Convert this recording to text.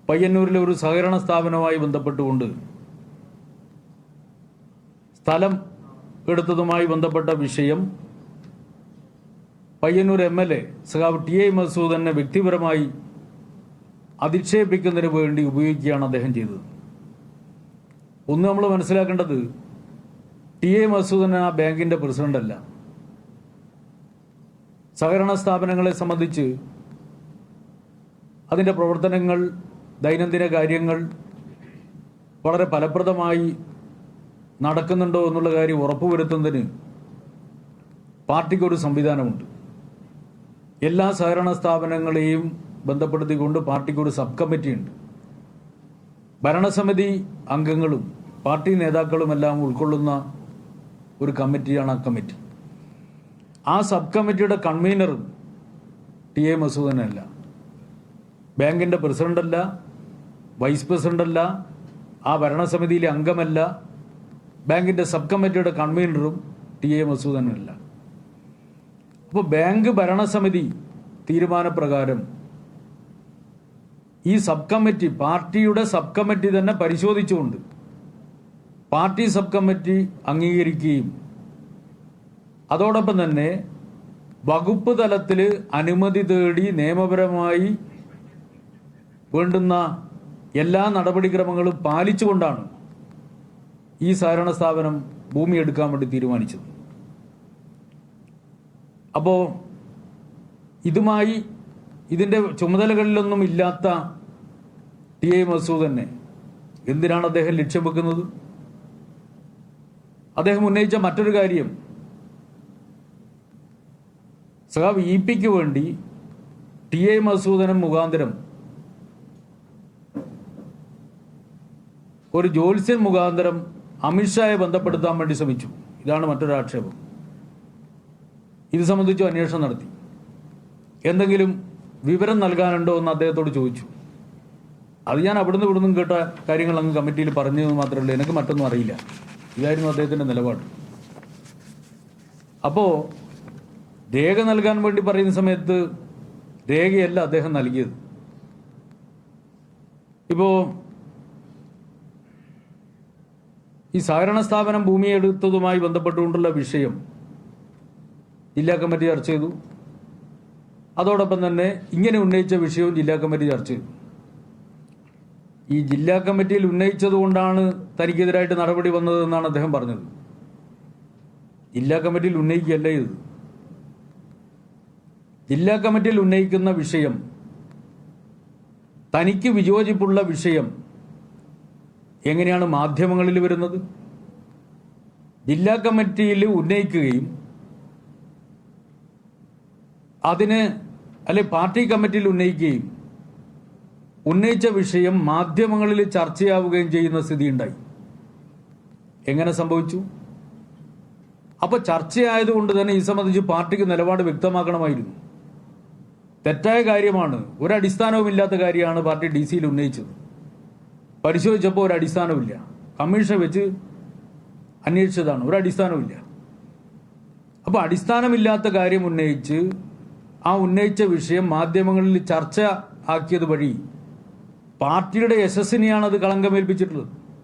പയ്യന്നൂരിലെ ഒരു സഹകരണ സ്ഥാപനവുമായി ബന്ധപ്പെട്ടുകൊണ്ട് സ്ഥലം എടുത്തതുമായി ബന്ധപ്പെട്ട വിഷയം പയ്യന്നൂർ MLA സഖാവ് ടി.ഐ. മധുസൂദനെ വ്യക്തിപരമായി അധിക്ഷേപിക്കുന്നതിന് വേണ്ടി ഉപയോഗിക്കുകയാണ് അദ്ദേഹം ചെയ്തത്. ഒന്ന് നമ്മൾ മനസ്സിലാക്കേണ്ടത്, ടി.ഐ. മധുസൂദൻ ആ ബാങ്കിൻ്റെ പ്രസിഡന്റല്ല. സഹകരണ സ്ഥാപനങ്ങളെ സംബന്ധിച്ച് അതിൻ്റെ പ്രവർത്തനങ്ങൾ, ദൈനംദിന കാര്യങ്ങൾ വളരെ ഫലപ്രദമായി നടക്കുന്നുണ്ടോ എന്നുള്ള കാര്യം ഉറപ്പുവരുത്തുന്നതിന് പാർട്ടിക്കൊരു സംവിധാനമുണ്ട്. എല്ലാ സഹകരണ സ്ഥാപനങ്ങളെയും ബന്ധപ്പെടുത്തിക്കൊണ്ട് പാർട്ടിക്കൊരു സബ് കമ്മിറ്റിയുണ്ട്. ഭരണസമിതി അംഗങ്ങളും പാർട്ടി നേതാക്കളുമെല്ലാം ഉൾക്കൊള്ളുന്ന ഒരു കമ്മിറ്റിയാണ് ആ കമ്മിറ്റി. ആ സബ് കമ്മിറ്റിയുടെ കൺവീനറും ടി.ഐ. മധുസൂദനല്ല. ബാങ്കിൻ്റെ പ്രസിഡന്റല്ല, വൈസ് പ്രസിഡന്റല്ല, ആ ഭരണസമിതിയിലെ അംഗമല്ല. ബാങ്കിൻ്റെ സബ് കമ്മിറ്റിയുടെ കൺവീനറും ടി.ഐ. മധുസൂദനല്ല. അപ്പോൾ ബാങ്ക് ഭരണസമിതി തീരുമാനപ്രകാരം ഈ സബ് കമ്മിറ്റി, പാർട്ടിയുടെ സബ് കമ്മിറ്റി തന്നെ പരിശോധിച്ചുകൊണ്ട് പാർട്ടി സബ് കമ്മിറ്റി അംഗീകരിക്കുകയും അതോടൊപ്പം തന്നെ വകുപ്പ് തലത്തിൽ അനുമതി തേടി നിയമപരമായി വേണ്ടുന്ന എല്ലാ നടപടിക്രമങ്ങളും പാലിച്ചുകൊണ്ടാണ് ഈ സഹകരണ സ്ഥാപനം ഭൂമി എടുക്കാൻ വേണ്ടി തീരുമാനിച്ചത്. അപ്പോൾ ഇതുമായി ഇതിൻ്റെ ചുമതലകളിലൊന്നും ഇല്ലാത്ത ടി.ഐ. മധുസൂദനെ എന്തിനാണ് അദ്ദേഹം ലക്ഷ്യം വെക്കുന്നത്? അദ്ദേഹം ഉന്നയിച്ച മറ്റൊരു കാര്യം, സഖാവ് ഇ.പിക്ക് വേണ്ടി ടി.ഐ. മധുസൂദനം മുഖാന്തരം ഒരു ജ്യോത്സ്യൻ മുഖാന്തരം അമിത്ഷായെ ബന്ധപ്പെടുത്താൻ വേണ്ടി ശ്രമിച്ചു. ഇതാണ് മറ്റൊരു ആക്ഷേപം. ഇത് സംബന്ധിച്ച് അന്വേഷണം നടത്തി. എന്തെങ്കിലും വിവരം നൽകാനുണ്ടോ എന്ന് അദ്ദേഹത്തോട് ചോദിച്ചു. അത് ഞാൻ അവിടുന്ന് ഇവിടുന്നും കേട്ട കാര്യങ്ങൾ അങ്ങ് കമ്മിറ്റിയിൽ പറഞ്ഞതെന്ന് മാത്രമല്ല, എനിക്ക് മറ്റൊന്നും അറിയില്ല. ഇതായിരുന്നു അദ്ദേഹത്തിൻ്റെ നിലപാട്. അപ്പോൾ രേഖ നൽകാൻ വേണ്ടി പറയുന്ന സമയത്ത് രേഖയല്ല അദ്ദേഹം നൽകിയത്. ഇപ്പോൾ ഈ സഹകരണ സ്ഥാപനം ഭൂമി എടുത്തതുമായി ബന്ധപ്പെട്ടുകൊണ്ടുള്ള വിഷയം ജില്ലാ കമ്മിറ്റി ചർച്ച ചെയ്തു. അതോടൊപ്പം തന്നെ ഇങ്ങനെ ഉന്നയിച്ച വിഷയവും ജില്ലാ കമ്മിറ്റി ചർച്ച ചെയ്തു. ഈ ജില്ലാ കമ്മിറ്റിയിൽ ഉന്നയിച്ചതുകൊണ്ടാണ് തനിക്കെതിരായിട്ട് നടപടി വന്നതെന്നാണ് അദ്ദേഹം പറഞ്ഞത്. ജില്ലാ കമ്മിറ്റിയിൽ ഉന്നയിക്കുകയല്ല ഇത്. ജില്ലാ കമ്മിറ്റിയിൽ ഉന്നയിക്കുന്ന വിഷയം, തനിക്ക് വിയോജിപ്പുള്ള വിഷയം എങ്ങനെയാണ് മാധ്യമങ്ങളിൽ വരുന്നത്? ജില്ലാ കമ്മിറ്റിയിൽ ഉന്നയിക്കുകയും അതിന് പാർട്ടി കമ്മിറ്റിയിൽ ഉന്നയിക്കുകയും ഉന്നയിച്ച വിഷയം മാധ്യമങ്ങളിൽ ചർച്ചയാവുകയും ചെയ്യുന്ന സ്ഥിതി ഉണ്ടായി. എങ്ങനെ സംഭവിച്ചു? അപ്പോൾ ചർച്ചയായതുകൊണ്ട് തന്നെ ഈ സംബന്ധിച്ച് പാർട്ടിക്ക് നിലപാട് വ്യക്തമാക്കണമായിരുന്നു. തെറ്റായ കാര്യമാണ്, ഒരടിസ്ഥാനവുമില്ലാത്ത കാര്യമാണ് പാർട്ടി DC-യിൽ ഉന്നയിച്ചത്. പരിശോധിച്ചപ്പോൾ ഒരടിസ്ഥാനമില്ല. കമ്മീഷൻ വെച്ച് അന്വേഷിച്ചതാണ്, ഒരടിസ്ഥാനമില്ല. അപ്പോൾ അടിസ്ഥാനമില്ലാത്ത കാര്യം ഉന്നയിച്ച് ആ ഉന്നയിച്ച വിഷയം മാധ്യമങ്ങളിൽ ചർച്ച ആക്കിയത് വഴി പാർട്ടിയുടെ യശസ്സിനെയാണ് അത് കളങ്കമേൽപ്പിച്ചിട്ടുള്ളത്.